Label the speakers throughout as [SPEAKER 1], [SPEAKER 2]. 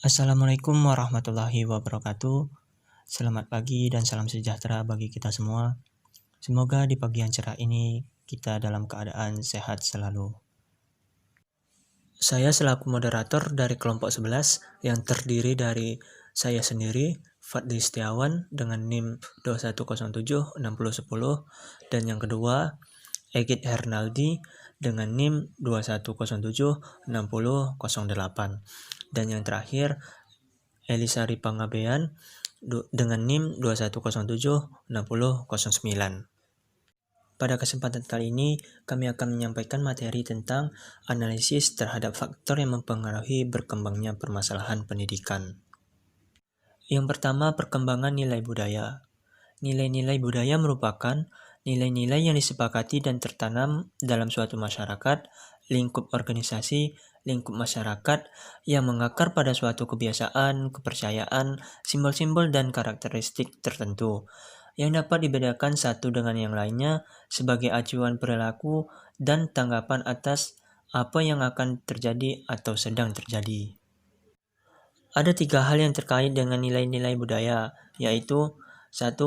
[SPEAKER 1] Assalamualaikum warahmatullahi wabarakatuh. Selamat pagi dan salam sejahtera bagi kita semua. Semoga di pagi yang cerah ini kita dalam keadaan sehat selalu. Saya selaku moderator dari kelompok 11 yang terdiri dari saya sendiri, Fadli Setiawan dengan NIM 21076010, dan yang kedua, Egit Hernaldi dengan NIM 21076008, dan yang terakhir, Elisari Pangabean dengan NIM 21076009. Pada kesempatan kali ini, kami akan menyampaikan materi tentang analisis terhadap faktor yang mempengaruhi berkembangnya permasalahan pendidikan. Yang pertama, perkembangan nilai budaya. Nilai-nilai budaya merupakan nilai-nilai yang disepakati dan tertanam dalam suatu masyarakat, lingkup organisasi, lingkup masyarakat yang mengakar pada suatu kebiasaan, kepercayaan, simbol-simbol dan karakteristik tertentu yang dapat dibedakan satu dengan yang lainnya sebagai acuan perilaku dan tanggapan atas apa yang akan terjadi atau sedang terjadi. Ada 3 hal yang terkait dengan nilai-nilai budaya, yaitu 1.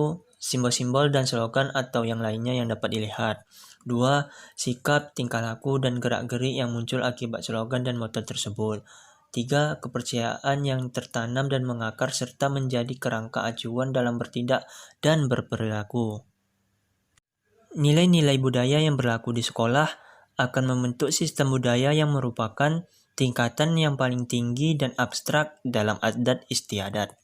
[SPEAKER 1] Simbol-simbol dan slogan atau yang lainnya yang dapat dilihat. 2. Sikap, tingkah laku, dan gerak-gerik yang muncul akibat slogan dan moto tersebut. 3. Kepercayaan yang tertanam dan mengakar serta menjadi kerangka acuan dalam bertindak dan berperilaku. Nilai-nilai budaya yang berlaku di sekolah akan membentuk sistem budaya yang merupakan tingkatan yang paling tinggi dan abstrak dalam adat istiadat.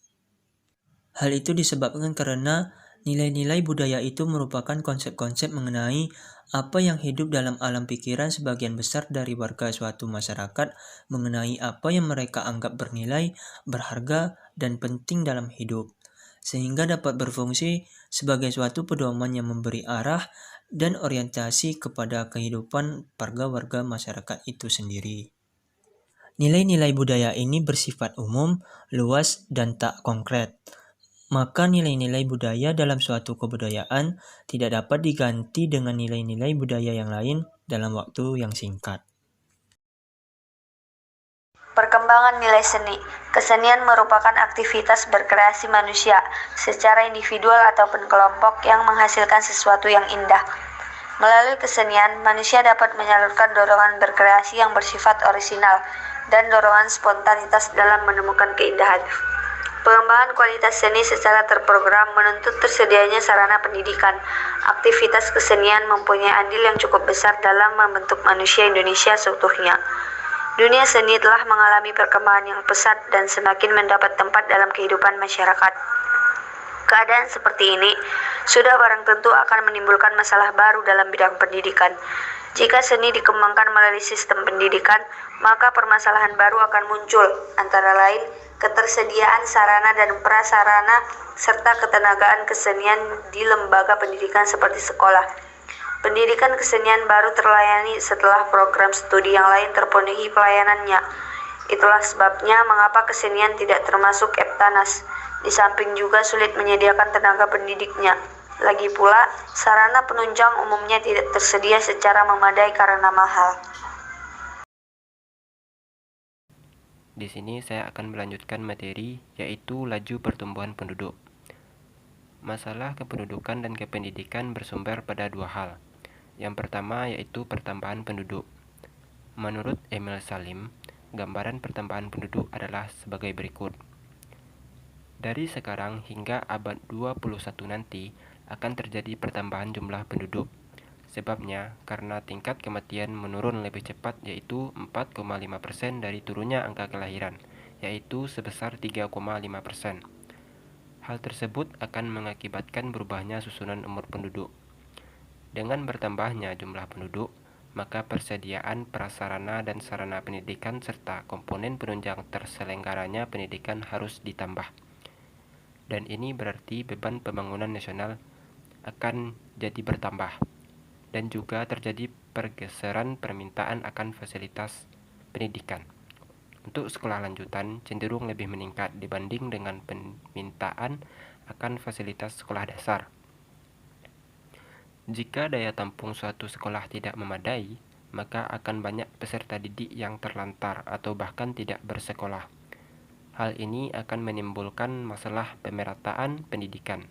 [SPEAKER 1] Hal itu disebabkan karena nilai-nilai budaya itu merupakan konsep-konsep mengenai apa yang hidup dalam alam pikiran sebagian besar dari warga suatu masyarakat, mengenai apa yang mereka anggap bernilai, berharga, dan penting dalam hidup, sehingga dapat berfungsi sebagai suatu pedoman yang memberi arah dan orientasi kepada kehidupan warga-warga masyarakat itu sendiri. Nilai-nilai budaya ini bersifat umum, luas, dan tak konkret. Maka nilai-nilai budaya dalam suatu kebudayaan tidak dapat diganti dengan nilai-nilai budaya yang lain dalam waktu yang singkat.
[SPEAKER 2] Perkembangan nilai seni. Kesenian merupakan aktivitas berkreasi manusia secara individual ataupun kelompok yang menghasilkan sesuatu yang indah. Melalui kesenian, manusia dapat menyalurkan dorongan berkreasi yang bersifat orisinal dan dorongan spontanitas dalam menemukan keindahan. Pengembangan kualitas seni secara terprogram menuntut tersedianya sarana pendidikan. Aktivitas kesenian mempunyai andil yang cukup besar dalam membentuk manusia Indonesia seutuhnya. Dunia seni telah mengalami perkembangan yang pesat dan semakin mendapat tempat dalam kehidupan masyarakat. Keadaan seperti ini sudah barang tentu akan menimbulkan masalah baru dalam bidang pendidikan. Jika seni dikembangkan melalui sistem pendidikan, maka permasalahan baru akan muncul, antara lain ketersediaan sarana dan prasarana serta ketenagaan kesenian di lembaga pendidikan seperti sekolah. Pendidikan kesenian baru terlayani setelah program studi yang lain terpenuhi pelayanannya. Itulah sebabnya mengapa kesenian tidak termasuk Eptanas, di samping juga sulit menyediakan tenaga pendidiknya. Lagi pula, sarana penunjang umumnya tidak tersedia secara memadai karena mahal.
[SPEAKER 3] Di sini saya akan melanjutkan materi, yaitu laju pertumbuhan penduduk. Masalah kependudukan dan kependidikan bersumber pada 2 hal. Yang pertama yaitu pertambahan penduduk. Menurut Emil Salim, gambaran pertambahan penduduk adalah sebagai berikut. Dari sekarang hingga abad 21 nanti akan terjadi pertambahan jumlah penduduk. Sebabnya, karena tingkat kematian menurun lebih cepat yaitu 4,5% dari turunnya angka kelahiran, yaitu sebesar 3,5%. Hal tersebut akan mengakibatkan berubahnya susunan umur penduduk. Dengan bertambahnya jumlah penduduk, maka persediaan prasarana dan sarana pendidikan serta komponen penunjang terselenggaranya pendidikan harus ditambah. Dan ini berarti beban pembangunan nasional akan jadi bertambah. Dan juga terjadi pergeseran permintaan akan fasilitas pendidikan. Untuk sekolah lanjutan cenderung lebih meningkat dibanding dengan permintaan akan fasilitas sekolah dasar. Jika daya tampung suatu sekolah tidak memadai, maka akan banyak peserta didik yang terlantar atau bahkan tidak bersekolah. Hal ini akan menimbulkan masalah pemerataan pendidikan.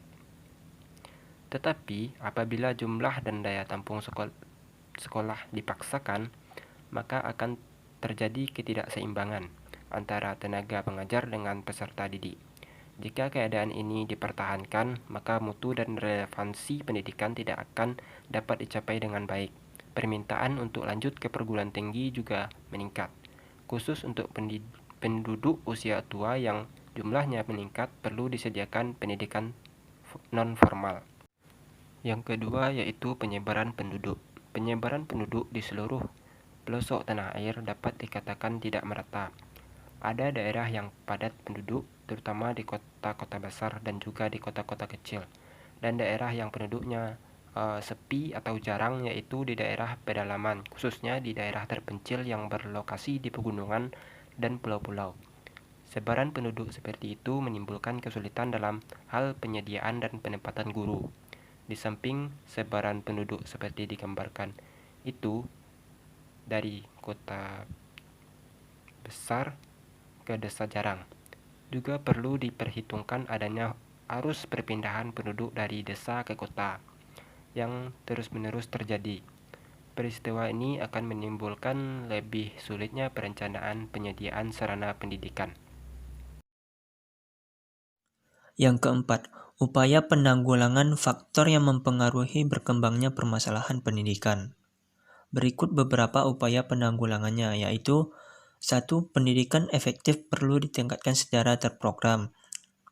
[SPEAKER 3] Tetapi apabila jumlah dan daya tampung sekolah dipaksakan, maka akan terjadi ketidakseimbangan antara tenaga pengajar dengan peserta didik. Jika keadaan ini dipertahankan, maka mutu dan relevansi pendidikan tidak akan dapat dicapai dengan baik. Permintaan untuk lanjut ke perguruan tinggi juga meningkat. Khusus untuk penduduk usia tua yang jumlahnya meningkat, perlu disediakan pendidikan non-formal. Yang kedua yaitu penyebaran penduduk. Penyebaran penduduk di seluruh pelosok tanah air dapat dikatakan tidak merata. Ada daerah yang padat penduduk, terutama di kota-kota besar dan juga di kota-kota kecil. Dan daerah yang penduduknya sepi atau jarang, yaitu di daerah pedalaman, khususnya di daerah terpencil yang berlokasi di pegunungan dan pulau-pulau. Sebaran penduduk seperti itu menimbulkan kesulitan dalam hal penyediaan dan penempatan guru. Di samping sebaran penduduk seperti digambarkan itu, dari kota besar ke desa jarang, juga perlu diperhitungkan adanya arus perpindahan penduduk dari desa ke kota yang terus-menerus terjadi. Peristiwa ini akan menimbulkan lebih sulitnya perencanaan penyediaan sarana pendidikan.
[SPEAKER 1] Yang keempat, upaya penanggulangan faktor yang mempengaruhi berkembangnya permasalahan pendidikan. Berikut beberapa upaya penanggulangannya, yaitu 1. Pendidikan efektif perlu ditingkatkan secara terprogram.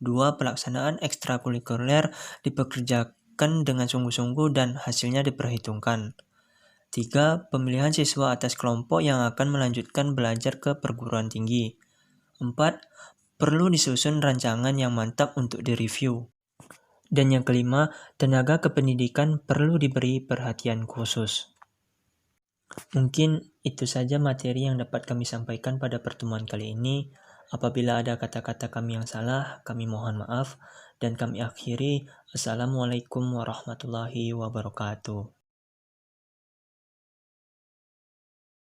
[SPEAKER 1] 2. Pelaksanaan ekstrakurikuler dipekerjakan dengan sungguh-sungguh dan hasilnya diperhitungkan. 3. Pemilihan siswa atas kelompok yang akan melanjutkan belajar ke perguruan tinggi. 4. Perlu disusun rancangan yang mantap untuk direview. Dan yang kelima, tenaga kependidikan perlu diberi perhatian khusus. Mungkin itu saja materi yang dapat kami sampaikan pada pertemuan kali ini. Apabila ada kata-kata kami yang salah, kami mohon maaf. Dan kami akhiri, Assalamualaikum warahmatullahi wabarakatuh.